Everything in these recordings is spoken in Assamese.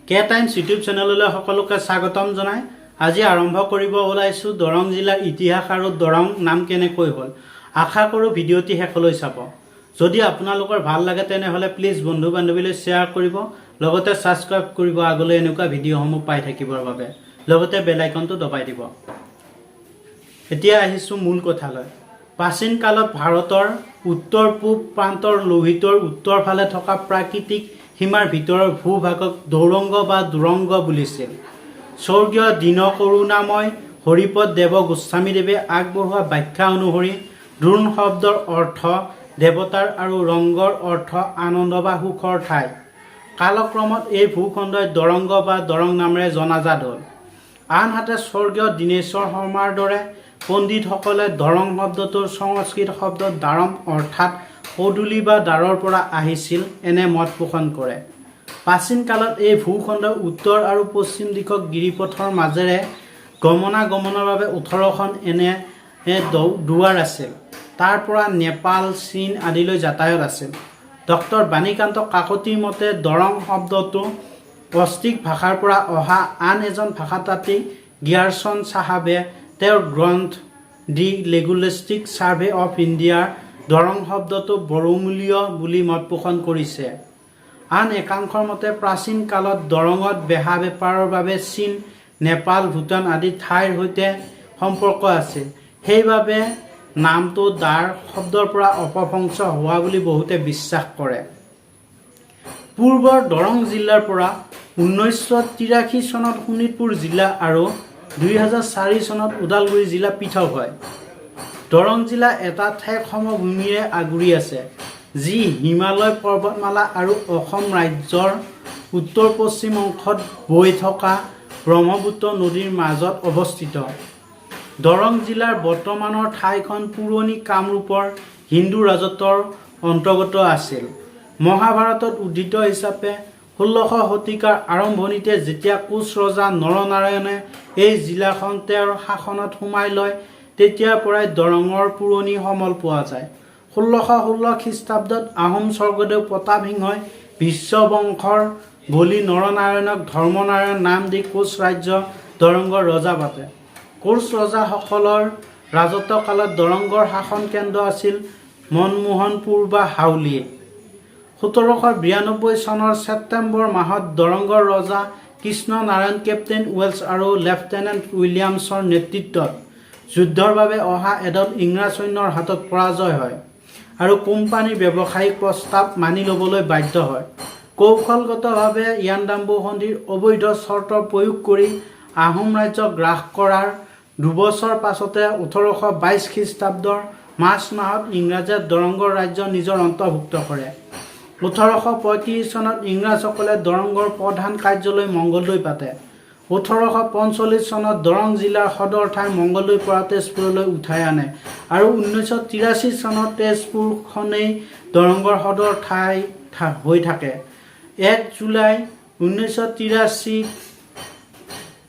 KTimes YouTube চেনেললৈ সকলোকে স্বাগতম জনাই আজি আৰম্ভ কৰিব ওলাইছো দৰং জিলাৰ ইতিহাস আৰু দৰং নাম কেনেকৈ হ'ল আশা কৰো ভিডিঅটি শেষলৈ চাব যদি আপোনালোকৰ ভাল লাগে তেনেহলে প্লিজ বন্ধু বান্ধৱীলৈ শ্বেয়াৰ কৰিব লগতে সাবস্ক্ৰাইব কৰিব আগলৈ এনেকুৱা ভিডিঅসমূহ পাই থাকিবৰ বাবে লগতে বেল আইকনটো দবাই দিব এতিয়া আহিছো মূল কথালৈ প্ৰাচীন কালত ভাৰতৰ উত্তৰ পূব প্ৰান্তৰ লোহিতৰ উত্তৰ ফালে থকা প্ৰাকৃতিক সীমাৰ ভিতৰৰ ভূভাগক দৌৰংগ বা দুৰংগ বুলিছিল স্বৰ্গীয় দীন কৰুণাময় হৰিপদ দেৱগোস্বামী দেৱে আগবঢ়োৱা ব্যাখ্যা অনুসৰি দ্ৰোণ শব্দৰ অৰ্থ দেৱতাৰ আৰু ৰংগৰ অৰ্থ আনন্দ বা সুখৰ ঠাই কালক্ৰমত এই ভূখণ্ডই দৰংগ বা দৰং নামেৰে জনাজাত হ'ল আনহাতে স্বৰ্গীয় দীনেশ্বৰ শৰ্মাৰ দৰে পণ্ডিতসকলে দৰং শব্দটোৰ সংস্কৃত শব্দ দাৰম অৰ্থাৎ পদুলি বা দাৰৰ পৰা আহিছিল এনে মত পোষণ কৰে প্ৰাচীন কালত এই ভূখণ্ডৰ উত্তৰ আৰু পশ্চিম দিশক গিৰিপথৰ মাজেৰে গমনাগমনৰ বাবে 18খন এনে দুৱাৰ আছিল তাৰ পৰা নেপাল চীন আদিলৈ যাতায়াত আছিল ডক্টৰ বাণীকান্ত কাকতিৰ মতে দৰং শব্দটো অষ্ট্ৰিক ভাষাৰ পৰা অহা আন এজন ভাষাতাত্ত্বিক গিয়াৰছন চাহাবে তেওঁৰ গ্ৰন্থ দি লিংগুইষ্টিক সাৰ্ভে অফ ইণ্ডিয়াৰ দৰং শব্দটো বড়োমূলীয় বুলি মত পোষণ কৰিছে আন একাংশৰ মতে প্ৰাচীন কালত দৰঙত বেহা বেপাৰৰ বাবে চীন নেপাল ভূটান আদি ঠাইৰ সৈতে সম্পৰ্ক আছিল সেইবাবে নামটো দাৰ শব্দৰ পৰা অপভ্ৰংশ হোৱা বুলি বহুতে বিশ্বাস কৰে পূৰ্বৰ দৰং জিলাৰ পৰা 1983 চনত শোণিতপুৰ জিলা আৰু 2004 চনত ওদালগুৰি জিলা পৃথক হয় দৰং জিলা এটা ঠেক সমভূমিৰে আগুৰি আছে যি হিমালয় পৰ্বতমালা আৰু অসম ৰাজ্যৰ উত্তৰ পশ্চিম অংশত বৈ থকা ব্ৰহ্মপুত্ৰ নদীৰ মাজত অৱস্থিত দৰং জিলাৰ বৰ্তমানৰ ঠাইখন পুৰণি কামৰূপৰ হিন্দু ৰাজত্বৰ অন্তৰ্গত আছিল মহাভাৰতত উদ্ধৃত হিচাপে 16শ শতিকাৰ আৰম্ভণিতে যেতিয়া কোচ ৰজা নৰনাৰায়ণে এই জিলাখন তেওঁৰ শাসনত সোমাই লয় তেতিয়াৰ পৰাই দৰঙৰ পুৰণি সমল পোৱা যায় 1616 খ্ৰীষ্টাব্দত আহোম স্বৰ্গদেউ প্ৰতাপ সিংহই বিশ্ববংশৰ বলি নৰনাৰায়ণক ধৰ্মনাৰায়ণ নাম দি কোচ ৰাজ্য দৰংগৰ ৰজা পাতে কোচ ৰজাসকলৰ ৰাজত্বকালত দৰংগৰ শাসন কেন্দ্ৰ আছিল মনমোহনপুৰ বা হাউলি 1792 চনৰ ছেপ্টেম্বৰ মাহত দৰংগৰ ৰজা কৃষ্ণ নাৰায়ণ কেপ্টেইন ৱেলছ আৰু লেফটেনেণ্ট উইলিয়ামছৰ নেতৃত্বত যুদ্ধৰ বাবে অহা এদল ইংৰাজ সৈন্যৰ হাতত পৰাজয় হয় আৰু কোম্পানীৰ ব্যৱসায়িক প্ৰস্তাৱ মানি ল'বলৈ বাধ্য হয় কৌশলগতভাৱে ইয়াণ্ডাবু সন্ধিৰ অবৈধ চৰ্ত প্ৰয়োগ কৰি আহোম ৰাজ্যক গ্ৰাস কৰাৰ দুবছৰ পাছতে 1822 খ্ৰীষ্টাব্দৰ মাৰ্চ মাহত ইংৰাজে দৰংগৰ ৰাজ্য নিজৰ অন্তৰ্ভুক্ত কৰে 1835 চনত ইংৰাজসকলে দৰংগৰ প্ৰধান কাৰ্যালয় মংগলদৈ পাতে 1845 চনত দৰং জিলাৰ সদৰ ঠাই মংগলদৈৰ পৰা তেজপুৰলৈ উঠাই আনে আৰু 1983 চনত তেজপুৰখনেই দৰংগৰ সদৰ ঠাই হৈ থাকে 1 জুলাই 1983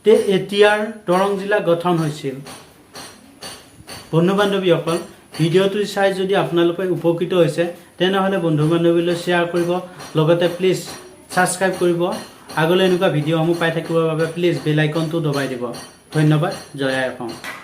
তে এতিয়াৰ দৰং জিলা গঠন হৈছিল বন্ধু বান্ধৱীসকল ভিডিঅ'টো চাই যদি আপোনালোকে উপকৃত হৈছে তেনেহলে বন্ধু বান্ধৱীলৈ শ্বেয়াৰ কৰিব লগতে প্লিজ সাবস্ক্ৰাইব কৰিব আগলৈ এনেকুৱা ভিডিঅ'সমূহ পাই থাকিবৰ বাবে প্লিজ বেল আইকনটো দবাই দিব ধন্যবাদ জয় আই অসম